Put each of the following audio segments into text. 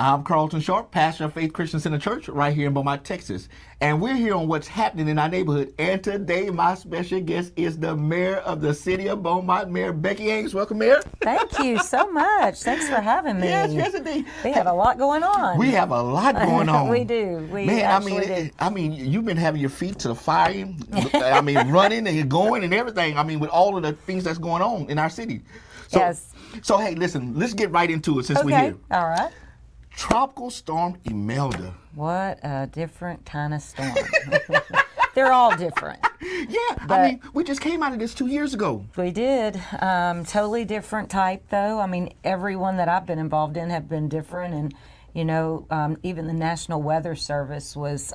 I'm Carlton Sharp, pastor of Faith Christian Center Church right here in Beaumont, Texas. And we're here on what's happening in our neighborhood. And today my special guest is the mayor of the city of Beaumont, Mayor Becky Haynes. Welcome, Mayor. Thank you so much. Thanks for having me. Yes, indeed. We have a lot going on. We have a lot going on. We do. I mean, you've been having your feet to the fire. I mean, running and going and everything. I mean, with all of the things that's going on in our city. So, yes. So, hey, listen, let's get right into it since we're here. All right. Tropical Storm Imelda. What a different kind of storm. They're all different. Yeah, I mean, we just came out of this 2 years ago. We did. Totally different type, though. I mean, everyone that I've been involved in have been different. And, you know, even the National Weather Service was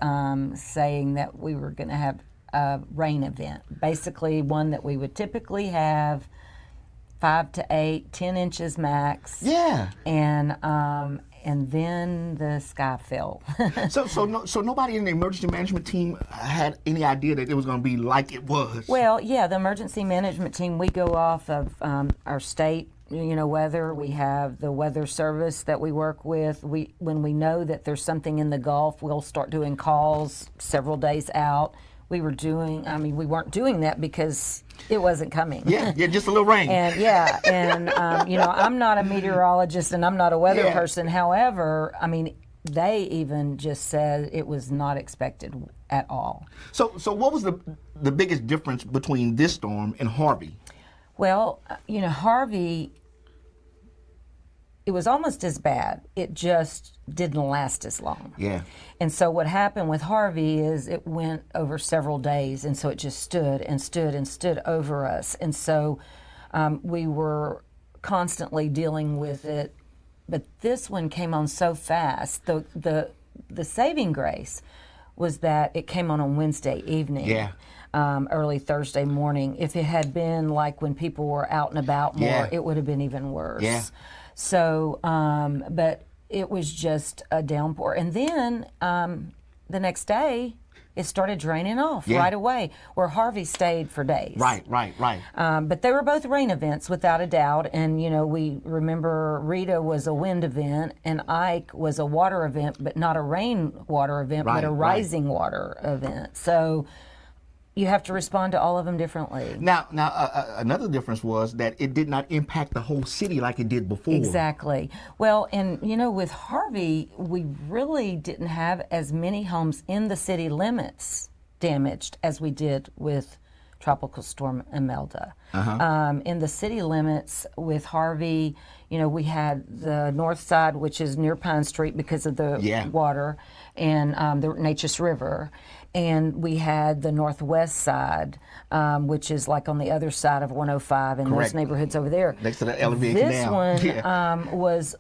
saying that we were going to have a rain event. Basically, one that we would typically have 5 to 8, 10 inches max. Yeah. And then the sky fell. So nobody in the emergency management team had any idea that it was going to be like it was. Well, yeah, the emergency management team, we go off of our state, weather. We have the weather service that we work with. When we know that there's something in the Gulf, we'll start doing calls several days out. We weren't doing that because it wasn't coming. Yeah, just a little rain. I'm not a meteorologist and I'm not a weather person. However, I mean, they even just said it was not expected at all. So what was the biggest difference between this storm and Harvey? Well, Harvey, it was almost as bad. It just didn't last as long. Yeah. And so what happened with Harvey is it went over several days, and so it just stood and stood and stood over us. And so we were constantly dealing with it. But this one came on so fast. The saving grace was that it came on Wednesday evening. Yeah. Early Thursday morning. If it had been like when people were out and about more, it would have been even worse. Yeah. So, but it was just a downpour. And then the next day, it started draining off right away, where Harvey stayed for days. Right. But they were both rain events, without a doubt. And, we remember Rita was a wind event and Ike was a water event, but not a rainwater event, but a rising water event. So you have to respond to all of them differently. Now, another difference was that it did not impact the whole city like it did before. Exactly. Well, and with Harvey, we really didn't have as many homes in the city limits damaged as we did with Tropical Storm Imelda. In the city limits with Harvey, we had the north side, which is near Pine Street because of the water, and the Natchez River. And we had the northwest side, which is like on the other side of 105 and those neighborhoods over there. Next to the elevated canal. This one was,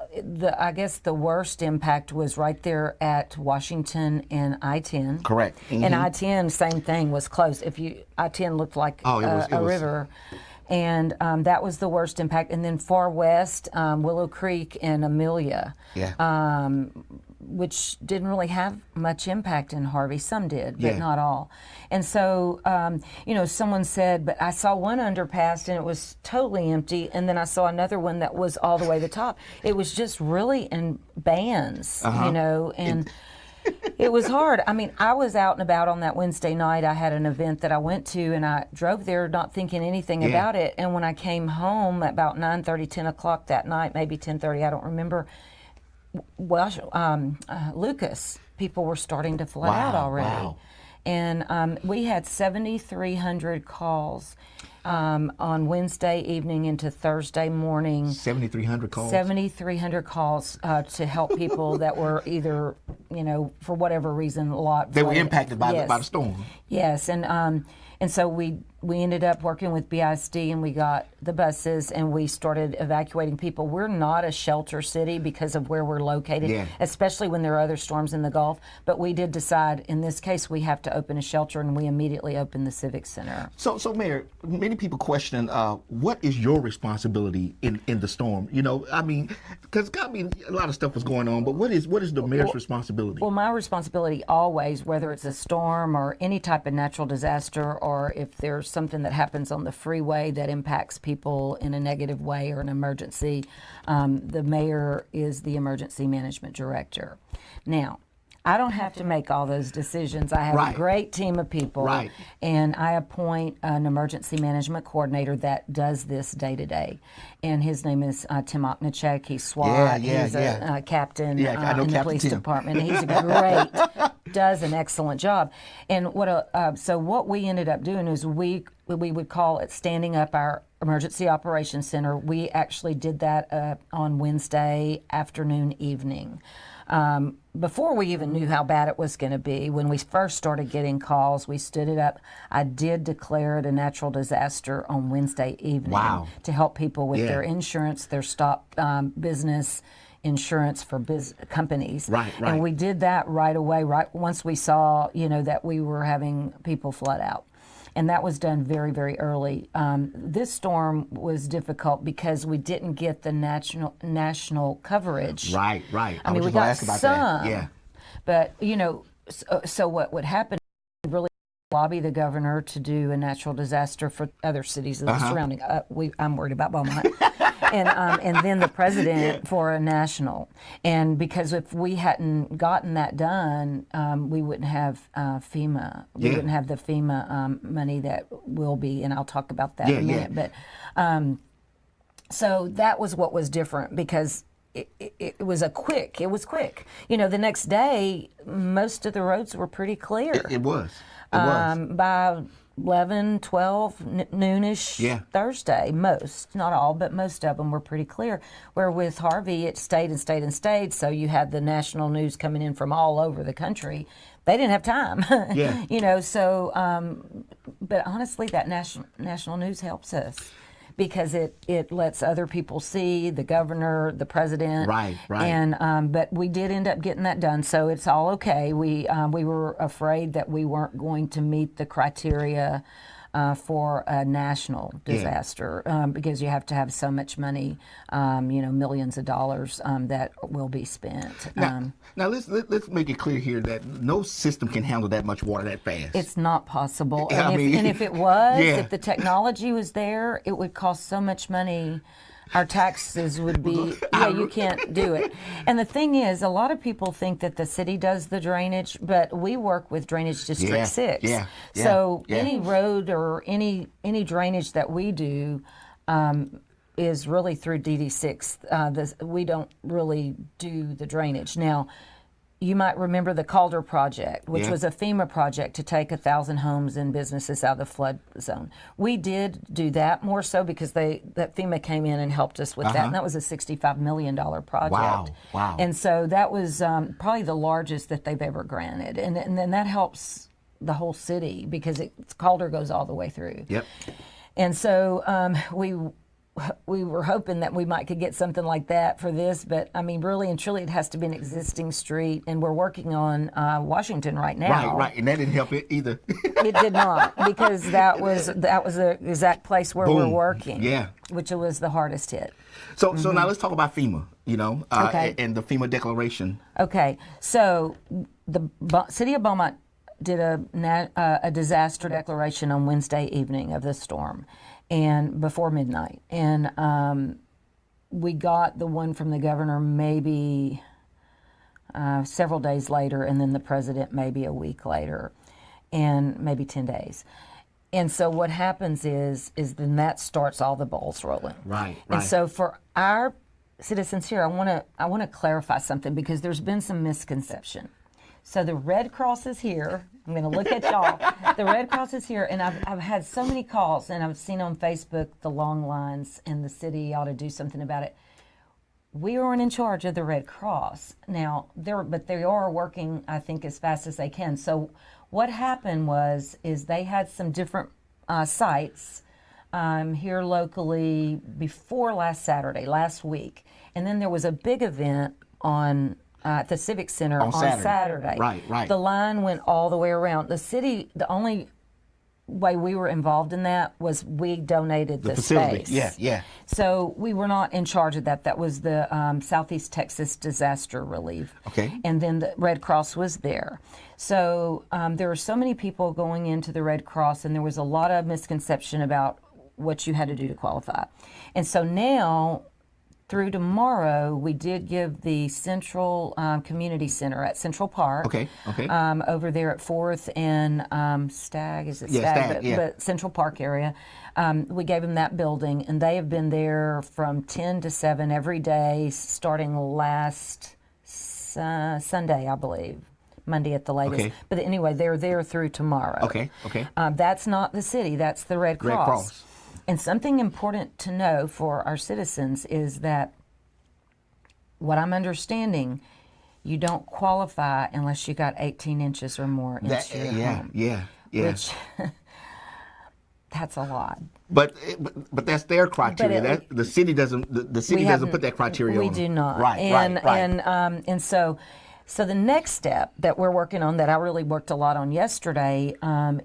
I guess the worst impact was right there at Washington and I-10. Correct. Mm-hmm. And I-10, same thing, was closed. I-10 looked like a river. And that was the worst impact. And then far west, Willow Creek and Amelia. Yeah. Which didn't really have much impact in Harvey. Some did, but not all. And so, someone said, but I saw one underpass and it was totally empty, and then I saw another one that was all the way to the top. It was just really in bands, and it was hard. I mean, I was out and about on that Wednesday night. I had an event that I went to, and I drove there not thinking anything about it. And when I came home at about 9:30, 10 o'clock that night, maybe 10:30, I don't remember, Lucas, people were starting to flood out already. Wow. And we had 7,300 calls on Wednesday evening into Thursday morning. 7,300 calls? 7,300 calls to help people that were either, for whatever reason, a lot. They were impacted by the storm. Yes, and so we ended up working with BISD, and we got the buses, and we started evacuating people. We're not a shelter city because of where we're located, especially when there are other storms in the Gulf. But we did decide, in this case, we have to open a shelter, and we immediately opened the Civic Center. So Mayor, many many people question what is your responsibility in the storm? You know, I mean, because a lot of stuff was going on, but what is the mayor's responsibility? Well, my responsibility always, whether it's a storm or any type of natural disaster, or if there's something that happens on the freeway that impacts people in a negative way or an emergency, the mayor is the emergency management director. Now, I don't have to make all those decisions. I have a great team of people, and I appoint an emergency management coordinator that does this day to day. And his name is Tim Oknichek. He's SWAT. He's a captain in the police department. He's does an excellent job. And so what we ended up doing is we would call it standing up our emergency operations center. We actually did that on Wednesday afternoon, evening. Before we even knew how bad it was going to be, when we first started getting calls, we stood it up. I did declare it a natural disaster on Wednesday evening to help people with their insurance, their stop business insurance for companies. And we did that right away, once we saw, that we were having people flood out. And that was done very, very early. This storm was difficult because we didn't get the national coverage. Right. I mean, we got some. Yeah. But, so what would happen, really lobby the governor to do a natural disaster for other cities in the surrounding. I'm worried about Beaumont. and then the president for a national. And because if we hadn't gotten that done, we wouldn't have FEMA. We wouldn't have the FEMA money that will be, and I'll talk about that in a minute. But so that was what was different, because it was quick. The next day, most of the roads were pretty clear. It was. By 11, 12, noonish Thursday, not all, but most of them were pretty clear. Where with Harvey, it stayed and stayed and stayed, so you had the national news coming in from all over the country. They didn't have time. But honestly, that national news helps us, because it lets other people see, the governor, the president. Right. And but we did end up getting that done, so it's all okay. We were afraid that we weren't going to meet the criteria for a national disaster, because you have to have so much money, millions of dollars that will be spent. Now let's make it clear here that no system can handle that much water that fast. It's not possible. And if it was, if the technology was there, it would cost so much money. Our taxes would be, you can't do it. And the thing is, a lot of people think that the city does the drainage, but we work with Drainage District 6. So any road or any drainage that we do is really through DD6. We don't really do the drainage. Now, you might remember the Calder project, which was a FEMA project to take 1,000 homes and businesses out of the flood zone. We did do that more so because that FEMA came in and helped us with that, and that was a $65 million project. Wow. And so that was probably the largest that they've ever granted. And then that helps the whole city, because Calder goes all the way through. Yep. And so we were hoping that we could get something like that for this, but I mean, really and truly, it has to be an existing street, and we're working on Washington right now. Right, and that didn't help it either. It did not, because that was the exact place where we're working. Which was the hardest hit. So now let's talk about FEMA. And the FEMA declaration. Okay, so the city of Beaumont did a disaster declaration on Wednesday evening of the storm, and before midnight, and we got the one from the governor maybe several days later, and then the president maybe a week later, and maybe 10 days. And so what happens is then that starts all the balls rolling. Right. And so for our citizens here, I want to clarify something, because there's been some misconception. So the Red Cross is here. I'm going to look at y'all. The Red Cross is here, and I've had so many calls, and I've seen on Facebook the long lines, and the city ought to do something about it. We aren't in charge of the Red Cross now, but they are working, I think, as fast as they can. So what happened is they had some different sites here locally before last week, and then there was a big event at the Civic Center on Saturday. Right. The line went all the way around. The city, the only way we were involved in that was we donated the facility. space. Yeah. So we were not in charge of that. That was the Southeast Texas Disaster Relief. Okay. And then the Red Cross was there. So there were so many people going into the Red Cross, and there was a lot of misconception about what you had to do to qualify. And so now, through tomorrow, we did give the Central Community Center at Central Park. Okay. Over there at 4th and Stagg, is it Yeah, Stagg? Stagg, But Central Park area. We gave them that building, and they have been there from 10 to 7 every day, starting last Sunday, I believe. Monday at the latest. Okay. But anyway, they're there through tomorrow. Okay. That's not the city, that's the Red Cross. Red Cross. And something important to know for our citizens is that what I'm understanding, you don't qualify unless you got 18 inches or more into your home. Yeah. Which, that's a lot. But that's their criteria. But the city doesn't. The city doesn't put that criteria on. We do not. Right. And so the next step that we're working on, that I really worked a lot on yesterday,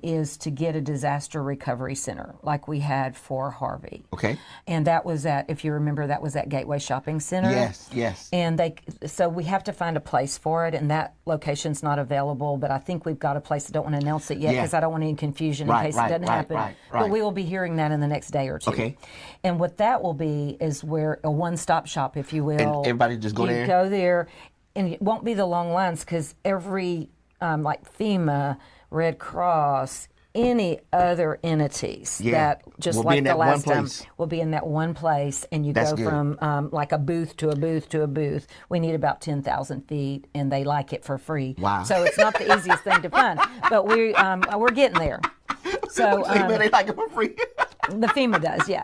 is to get a disaster recovery center like we had for Harvey. Okay. And that was if you remember, that was at Gateway Shopping Center. Yes. And so we have to find a place for it, and that location's not available, but I think we've got a place. I don't want to announce it yet because I don't want any confusion in case it doesn't happen. Right. But we will be hearing that in the next day or two. Okay. And what that will be is where a one-stop shop, if you will. And everybody just go there? You go there, and it won't be the long lines because every, like FEMA, Red Cross, any other entities that just we'll like the last time will be in that one place, and you go from like a booth to a booth to a booth. We need about 10,000 feet, and they like it for free. Wow! So it's not the easiest thing to find, but we're getting there. So they like it for free. The FEMA does, yeah.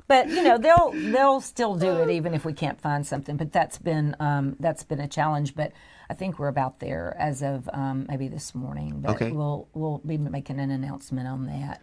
But they'll still do it even if we can't find something. But that's been a challenge. But I think we're about there as of maybe this morning. But we'll be making an announcement on that.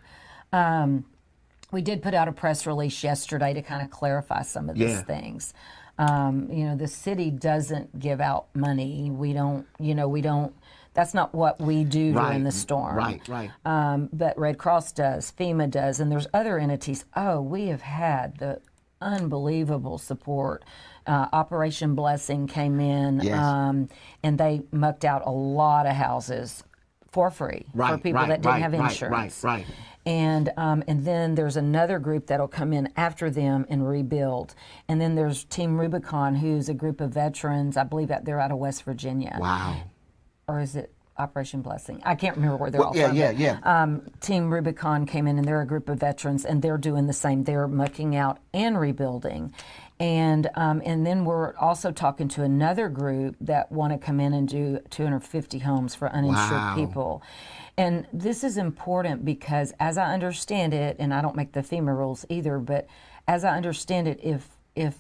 We did put out a press release yesterday to kind of clarify some of these things. The city doesn't give out money. We don't. That's not what we do during the storm. Right. But Red Cross does, FEMA does, and there's other entities. Oh, we have had the unbelievable support. Operation Blessing came in, and they mucked out a lot of houses for free for people that didn't have insurance. Right. And then there's another group that'll come in after them and rebuild. And then there's Team Rubicon, who's a group of veterans. I believe that they're out of West Virginia. Wow. Or is it Operation Blessing? I can't remember where they're all from. Yeah. Team Rubicon came in, and they're a group of veterans, and they're doing the same. They're mucking out and rebuilding. And then we're also talking to another group that want to come in and do 250 homes for uninsured people. And this is important because, as I understand it, and I don't make the FEMA rules either, but as I understand it, if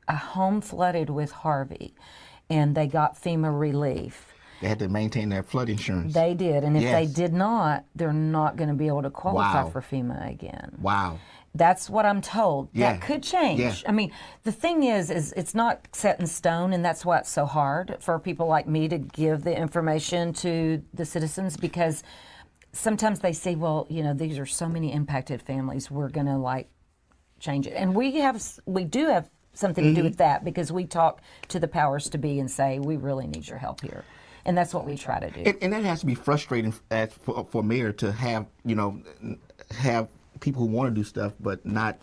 a home flooded with Harvey and they got FEMA relief, they had to maintain their flood insurance. They did. And if they did not, they're not going to be able to qualify for FEMA again. Wow. That's what I'm told. That could change. Yeah. I mean, the thing is it's not set in stone, and that's why it's so hard for people like me to give the information to the citizens, because sometimes they say, well, these are so many impacted families, we're going to change it. And we do have something to do with that, because we talk to the powers to be and say, we really need your help here. And that's what we try to do. And that has to be frustrating for mayor to have people who want to do stuff but not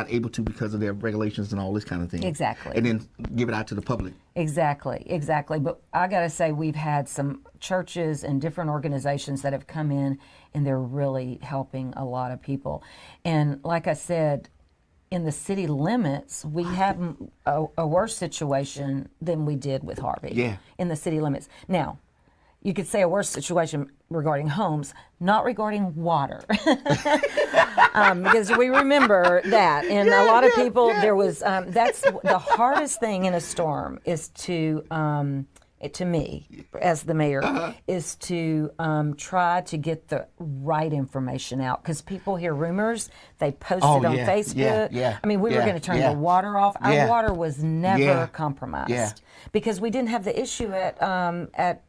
able to because of their regulations and all this kind of thing. Exactly. And then give it out to the public. Exactly. But I got to say, we've had some churches and different organizations that have come in, and they're really helping a lot of people. And like I said, in the city limits, we have a worse situation than we did with Harvey. Yeah. In the city limits. Now, you could say a worse situation regarding homes, not regarding water. Because we remember that. And a lot of people, there was, that's the hardest thing in a storm is to me, as the mayor, is to try to get the right information out. Because people hear rumors, they post it on Facebook. I mean, we were going to turn the water off. Our water was never compromised because we didn't have the issue at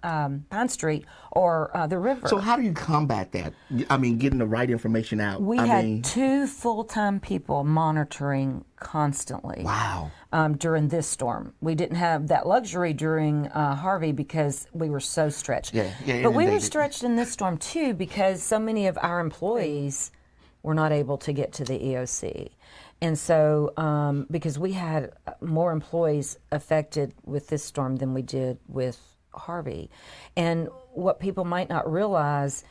Pine Street or the river. So how do you combat that? I mean, getting the right information out. We had 2 full-time people monitoring constantly. Wow. During this storm. We didn't have that luxury during Harvey because we were so stretched. But we were stretched in this storm too because so many of our employees were not able to get to the EOC. And so, because we had more employees affected with this storm than we did with Harvey. And what people might not realize,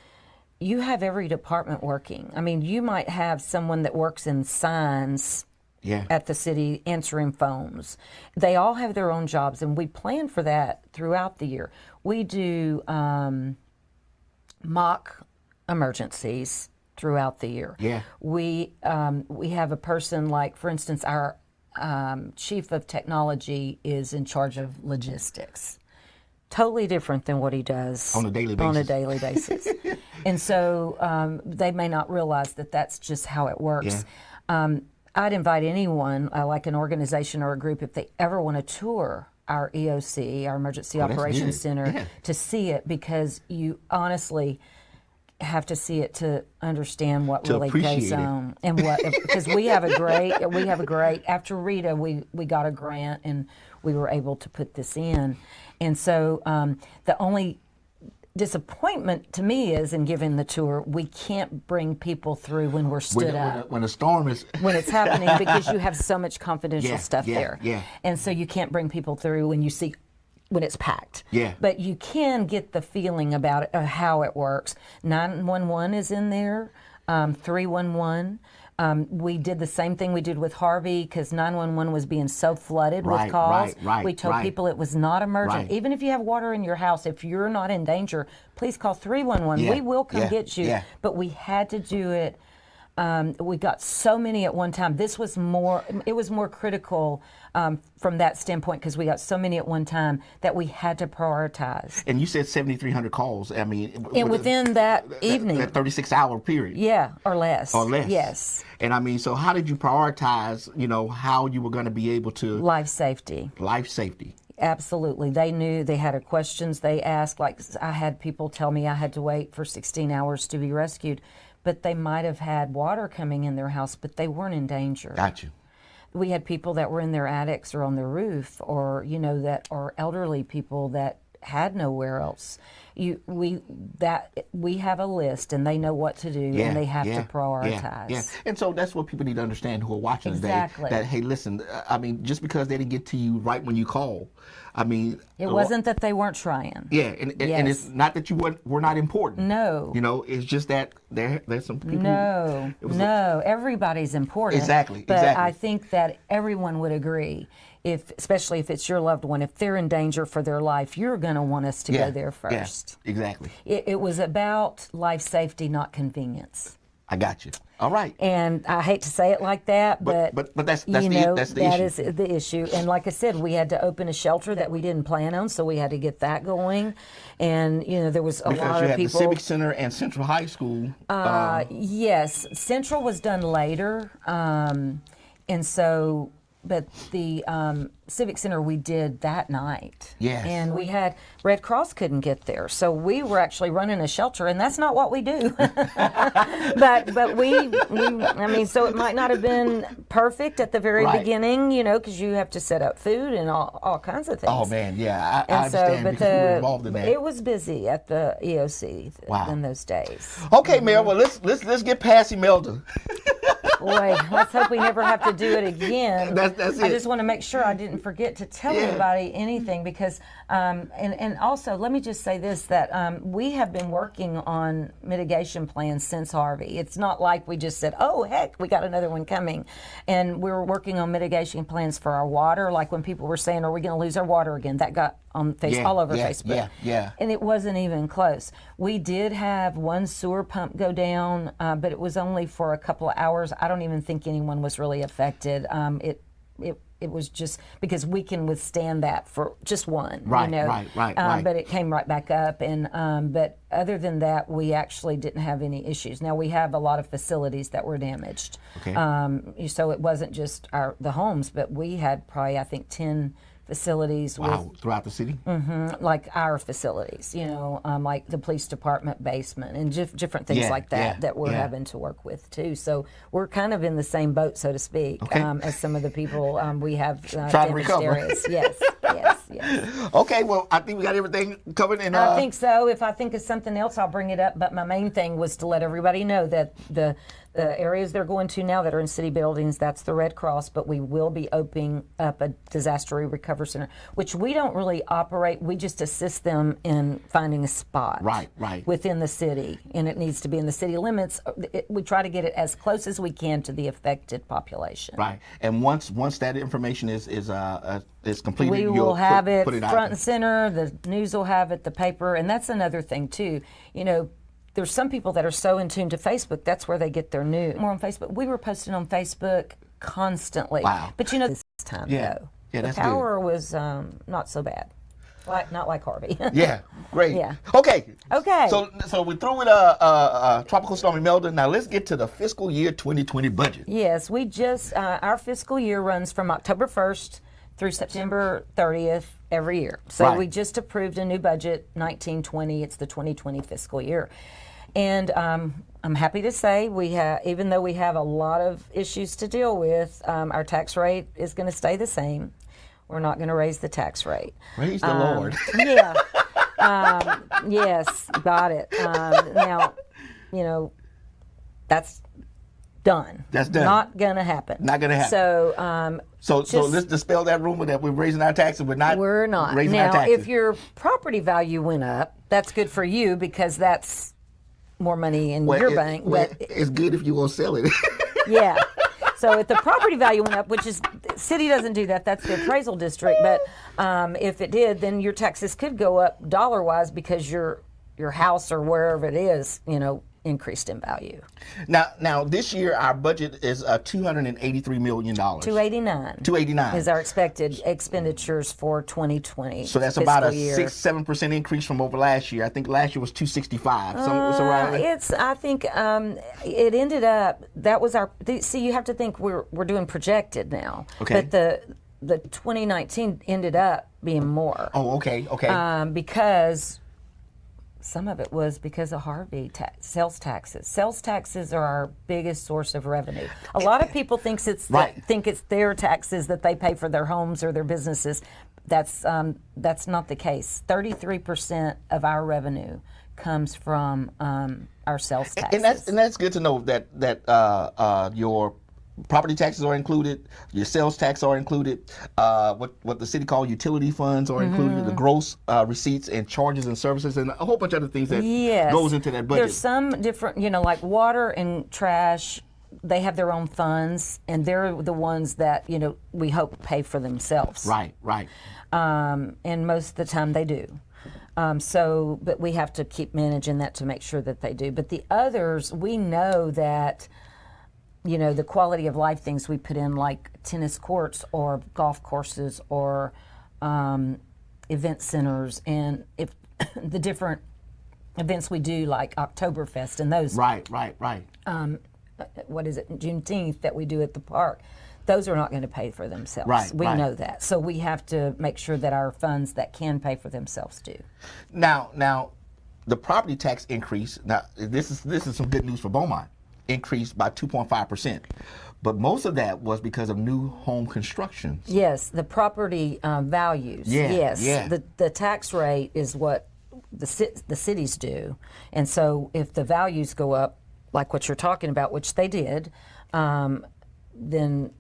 you have every department working. I mean, you might have someone that works in signs at the city answering phones. They all have their own jobs, and we plan for that throughout the year. We do mock emergencies throughout the year. We have a person like, for instance, our chief of technology is in charge of logistics. Totally different than what he does on a daily basis. And so they may not realize that that's just how it works. I'd invite anyone, like an organization or a group, if they ever want to tour our EOC, our Emergency Operations Center, to see it, because you honestly have to see it to understand what really goes on, and what, because we have a great. After Rita, we got a grant and we were able to put this in, and so the only disappointment to me is in giving the tour, we can't bring people through when we're stood up. When a storm is... when it's happening, because you have so much confidential stuff there. And so you can't bring people through when it's packed. But you can get the feeling about it, how it works. 911 is in there, 311. We did the same thing we did with Harvey, because 911 was being so flooded with calls. We told people it was not emergent. Even if you have water in your house, if you're not in danger, please call 311. We will come get you. But we had to do it. We got so many at one time. It was more critical from that standpoint, because we got so many at one time that we had to prioritize. And you said 7,300 calls. I mean, and within that evening, that 36-hour period. Or less. Yes. And I mean, so how did you prioritize? How you were going to be able to life safety. Absolutely. They knew they had questions they asked. Like, I had people tell me I had to wait for 16 hours to be rescued, but they might have had water coming in their house, but they weren't in danger. Got you. We had people that were in their attics or on their roof, or that are elderly people that had nowhere else. We have a list, and they know what to do, and they have to prioritize. And so that's what people need to understand who are watching today. That, hey, listen, I mean, just because they didn't get to you right when you call, I mean, it wasn't that they weren't trying. And it's not that you were not important. No. It's just that there's some people. No, everybody's important. Exactly. But I think that everyone would agree, especially if it's your loved one, if they're in danger for their life, you're going to want us to go there first. Exactly. It was about life safety, not convenience. I got you. All right. And I hate to say it like that, but that's the issue. That is the issue. And like I said, we had to open a shelter that we didn't plan on, so we had to get that going. And there was a lot of people. Because you had the Civic Center and Central High School. Yes, Central was done later, and so. But the Civic Center we did that night. Yes. And we had, Red Cross couldn't get there. So we were actually running a shelter, and that's not what we do. but we, I mean, so it might not have been perfect at the very beginning, because you have to set up food and all kinds of things. Oh, man, yeah. I understand, because we were involved in that. It was busy at the EOC in those days. Okay, Mel, well, let's get past Imelda. Boy, let's hope we never have to do it again. That's it. I just want to make sure I didn't forget to tell anybody anything, because, and also let me just say this, that we have been working on mitigation plans since Harvey. It's not like we just said, oh, heck, we got another one coming. And we were working on mitigation plans for our water, like when people were saying, are we going to lose our water again? That got on all over Facebook. And it wasn't even close. We did have one sewer pump go down, but it was only for a couple of hours. I don't even think anyone was really affected. It was just because we can withstand that for just one. Right. But it came right back up, and but other than that, we actually didn't have any issues. Now we have a lot of facilities that were damaged. Okay. So it wasn't just the homes, but we had probably, I think, 10 facilities. Wow, throughout the city? Like our facilities, like the police department basement and different things like that we're having to work with too. So we're kind of in the same boat, so to speak, as some of the people we have trying to recover. Areas. Yes. Okay, well, I think we got everything covered. I think so. If I think of something else, I'll bring it up. But my main thing was to let everybody know that the areas they're going to now that are in city buildings, that's the Red Cross, but we will be opening up a disaster recovery center, which we don't really operate. We just assist them in finding a spot within the city, and it needs to be in the city limits. We try to get it as close as we can to the affected population. Right, and once that information is completed, we will have it front and center. The news will have it, the paper, and that's another thing too. There's some people that are so in tune to Facebook, that's where they get their news. More on Facebook. We were posting on Facebook constantly. Wow. But this time, though. Yeah, the power was not so bad. Not like Harvey. Yeah, great. Yeah. Okay. So we threw in a tropical storm Imelda. Now let's get to the fiscal year 2020 budget. Yes, we just, our fiscal year runs from October 1st through September 30th every year. So we just approved a new budget, 1920. It's the 2020 fiscal year. And I'm happy to say even though we have a lot of issues to deal with, our tax rate is going to stay the same. We're not going to raise the tax rate. Praise the Lord. Yeah. Yes, got it. Now, that's done. That's done. Not going to happen. Not going to happen. So, So let's dispel that rumor that we're raising our taxes. We're not raising our taxes. If your property value went up, that's good for you because that's more money in your bank. But it's good if you're going to sell it. Yeah. So if the property value went up, which is, city doesn't do that, that's the appraisal district, but if it did, then your taxes could go up dollar-wise because your house or wherever it is, increased in value. Now this year our budget is $283 million. 289 is our expected expenditures for 2020. So that's about a 6-7% increase from over last year. I think last year was 265. I think it ended up, that was our. See, you have to think we're doing projected now. Okay. But the 2019 ended up being more. Oh, okay. Because some of it was because of Harvey sales taxes. Sales taxes are our biggest source of revenue. A lot of people think it's their taxes that they pay for their homes or their businesses. That's not the case. 33% of our revenue comes from our sales taxes. And that's good to know that your property taxes are included, your sales tax are included, what the city call utility funds are included, the gross receipts and charges and services, and a whole bunch of other things that goes into that budget. There's some different, like water and trash, they have their own funds, and they're the ones that, we hope pay for themselves. Right. And most of the time they do. But we have to keep managing that to make sure that they do. But the others, we know that the quality of life things we put in, like tennis courts or golf courses or event centers, and if the different events we do, like Oktoberfest and those. Right. What is it, Juneteenth that we do at the park? Those are not going to pay for themselves. We know that. So we have to make sure that our funds that can pay for themselves do. Now, the property tax increase. Now, this is some good news for Beaumont. Increased by 2.5%, but most of that was because of new home constructions. Yes, the property values. Yes. The tax rate is what the cities do, and so if the values go up, like what you're talking about, which they did, then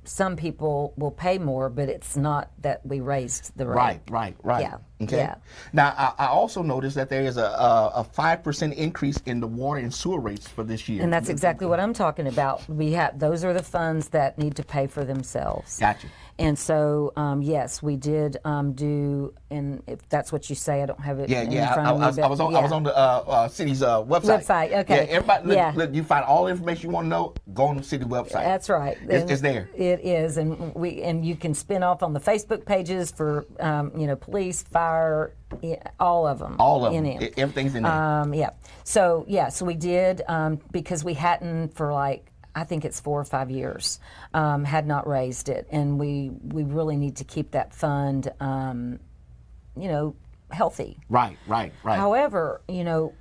some people will pay more, but it's not that we raised the rate. Right. Yeah. Okay. Yeah. Now, I also noticed that there is a 5% increase in the water and sewer rates for this year. And that's exactly what I'm talking about. Those are the funds that need to pay for themselves. Gotcha. And so, yes, we did do, and if that's what you say, I don't have it in front of me. I was on the city's website. Okay. Yeah, everybody, you find all the information you want to know, go on the city website. That's right. It's there. It is, and you can spin off on the Facebook pages for, police, fire, all of them. All of them. Everything's in there. So we did, because we hadn't for I think it's 4 or 5 years, had not raised it, and we really need to keep that fund, healthy. Right. However,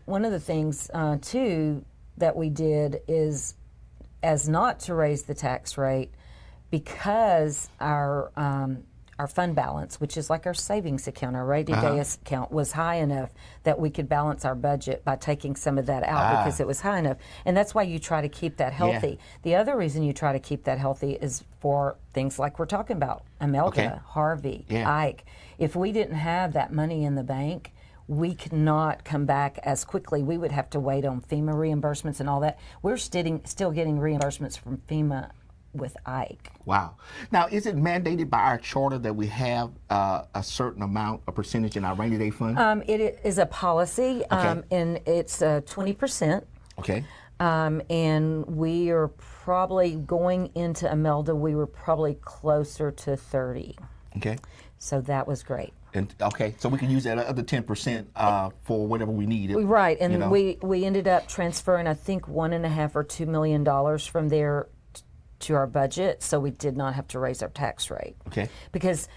one of the things too that we did is as not to raise the tax rate because our fund balance, which is like our savings account, our rainy day account, was high enough that we could balance our budget by taking some of that out because it was high enough. And that's why you try to keep that healthy. Yeah. The other reason you try to keep that healthy is for things like we're talking about, Imelda, Harvey, Ike. If we didn't have that money in the bank, we could not come back as quickly. We would have to wait on FEMA reimbursements and all that. We're still getting reimbursements from FEMA with Ike. Wow. Now, is it mandated by our charter that we have a certain amount, a percentage in our rainy day fund? It is a policy, and it's 20%. Okay. And we are probably going into Imelda, we were probably closer to 30. Okay. So that was great. And so we can use that other 10% for whatever we need. Right, and we ended up transferring, I think, $1.5 or $2 million from there to our budget, so we did not have to raise our tax rate. Okay. Because,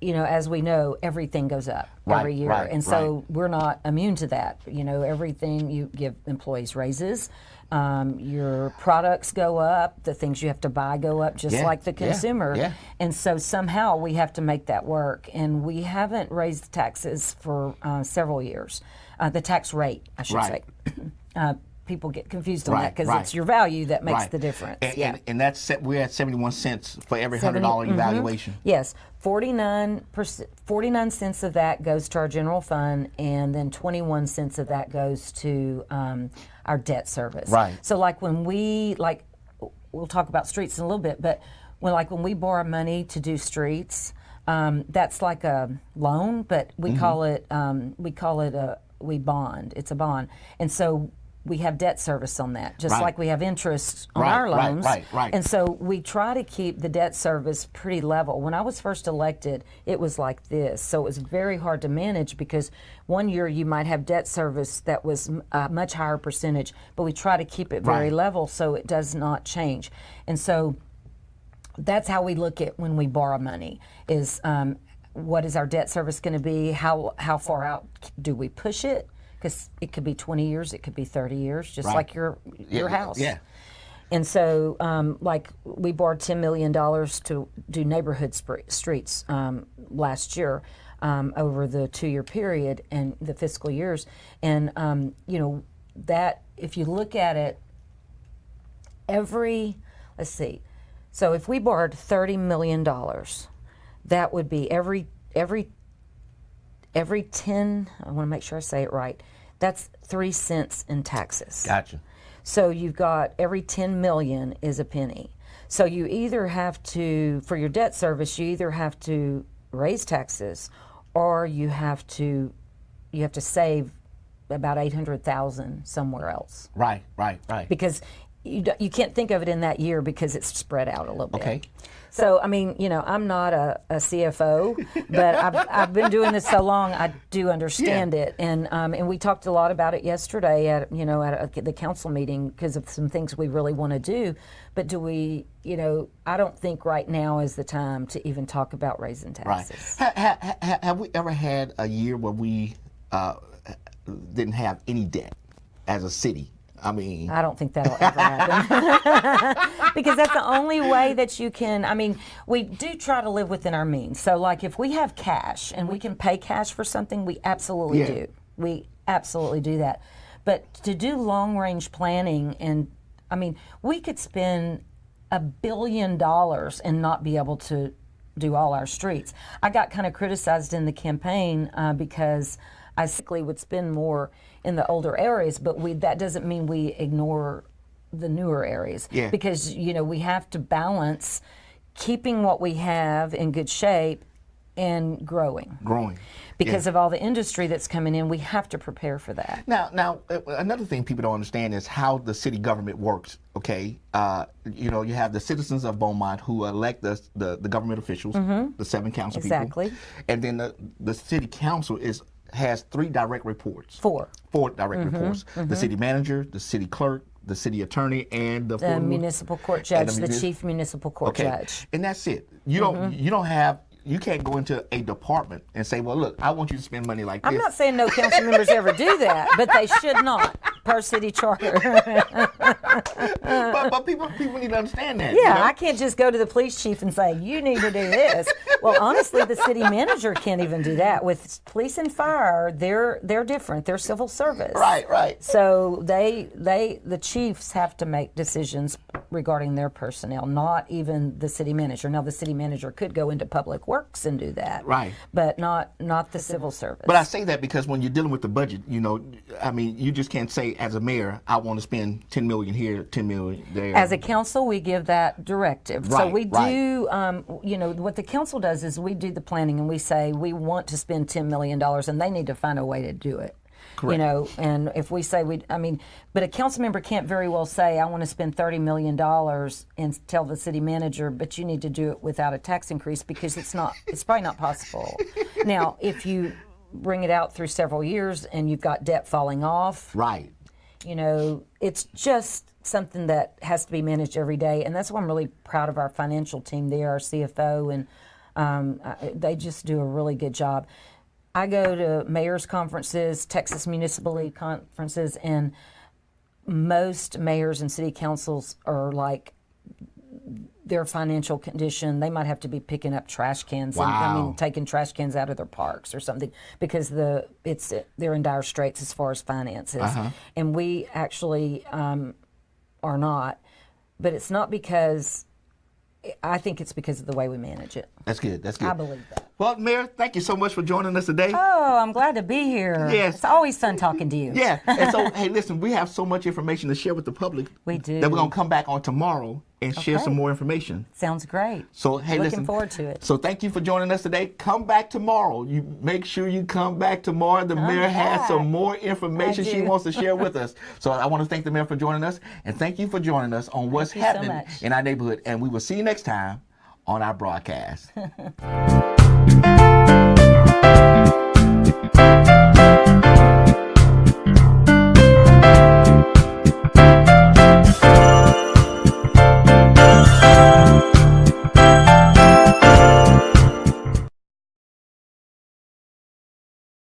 as we know, everything goes up every year, and so we're not immune to that. Everything, you give employees raises, your products go up, the things you have to buy go up, just like the consumer. Yeah. And so somehow we have to make that work, and we haven't raised taxes for several years. The tax rate, I should say. People get confused on that because it's your value that makes the difference. And that's we're at 71 cents for every $100 evaluation. Yes, 49 cents of that goes to our general fund, and then 21 cents of that goes to our debt service. Right. So when we'll talk about streets in a little bit, but when we borrow money to do streets, that's like a loan, but we call it we bond. It's a bond, and so we have debt service on that, just like we have interest on our loans. Right. And so we try to keep the debt service pretty level. When I was first elected, it was like this. So it was very hard to manage because one year you might have debt service that was a much higher percentage, but we try to keep it very level so it does not change. And so that's how we look at when we borrow money is what is our debt service going to be? How far out do we push it? Because it could be 20 years, it could be 30 years, just like your house. Yeah. And so, we borrowed $10 million to do neighborhood streets last year over the 2-year period and the fiscal years. And, that, if you look at it, let's see. So if we borrowed $30 million, that would be every 10, I want to make sure I say it right, that's 3 cents in taxes. Gotcha. So you've got every 10 million is a penny. So you either have to, for your debt service, you either have to raise taxes or you have to save about $800,000 somewhere else. Right. Because you can't think of it in that year because it's spread out a little bit. Okay. So, I'm not a CFO, but I've been doing this so long, I do understand it. And we talked a lot about it yesterday at the council meeting because of some things we really want to do. But I don't think right now is the time to even talk about raising taxes. Right. Have we ever had a year where we didn't have any debt as a city? I don't think that'll ever happen because that's the only way that you can. We do try to live within our means. So, if we have cash and we can pay cash for something, we absolutely do. We absolutely do that. But to do long-range planning, and we could spend $1 billion and not be able to do all our streets. I got kind of criticized in the campaign because I simply would spend more in the older areas, but that doesn't mean we ignore the newer areas. Yeah. Because, we have to balance keeping what we have in good shape and growing. Because of all the industry that's coming in, we have to prepare for that. Now, another thing people don't understand is how the city government works, okay? You have the citizens of Beaumont who elect the government officials, the 7 council people. And then the city council has 3 direct reports. 4 direct reports. The city manager, the city clerk, the city attorney, and the municipal court judge, the chief municipal court judge. And that's it. You can't go into a department and say, well, look, I want you to spend money like this. I'm not saying no council members ever do that, but they should not, per city charter. but people need to understand that. Yeah, I can't just go to the police chief and say, you need to do this. Well, honestly, the city manager can't even do that. With police and fire, they're different. They're civil service. Right. So the chiefs have to make decisions regarding their personnel, not even the city manager. Now, the city manager could go into public works and do that. Right. But not the civil service. But I say that because when you're dealing with the budget, you just can't say as a mayor, I want to spend $10 million here, $10 million there. As a council, we give that directive. Right, so we do, what the council does is we do the planning and we say we want to spend $10 million and they need to find a way to do it. Correct. And if we say but a council member can't very well say, I want to spend $30 million and tell the city manager, but you need to do it without a tax increase because it's probably not possible. Now, if you bring it out through several years and you've got debt falling off. Right. It's just something that has to be managed every day. And that's why I'm really proud of our financial team there, our CFO, and they just do a really good job. I go to mayor's conferences, Texas Municipal League conferences, and most mayors and city councils are like, their financial condition, they might have to be picking up trash cans. Wow. And taking trash cans out of their parks or something because they're in dire straits as far as finances. Uh-huh. And we actually are not, but it's not because. I think it's because of the way we manage it. That's good. I believe that. Well, Mayor, thank you so much for joining us today. Oh, I'm glad to be here. Yes. It's always fun talking to you. Yeah. And so, hey, listen, we have so much information to share with the public. We do. That we're going to come back on tomorrow and share some more information. Sounds great. So, hey, looking forward to it. So, thank you for joining us today. Come back tomorrow. You make sure you come back tomorrow. The mayor has some more information she wants to share with us. So, I want to thank the mayor for joining us, and thank you for joining us on what's happening in our neighborhood. And we will see you next time on our broadcast.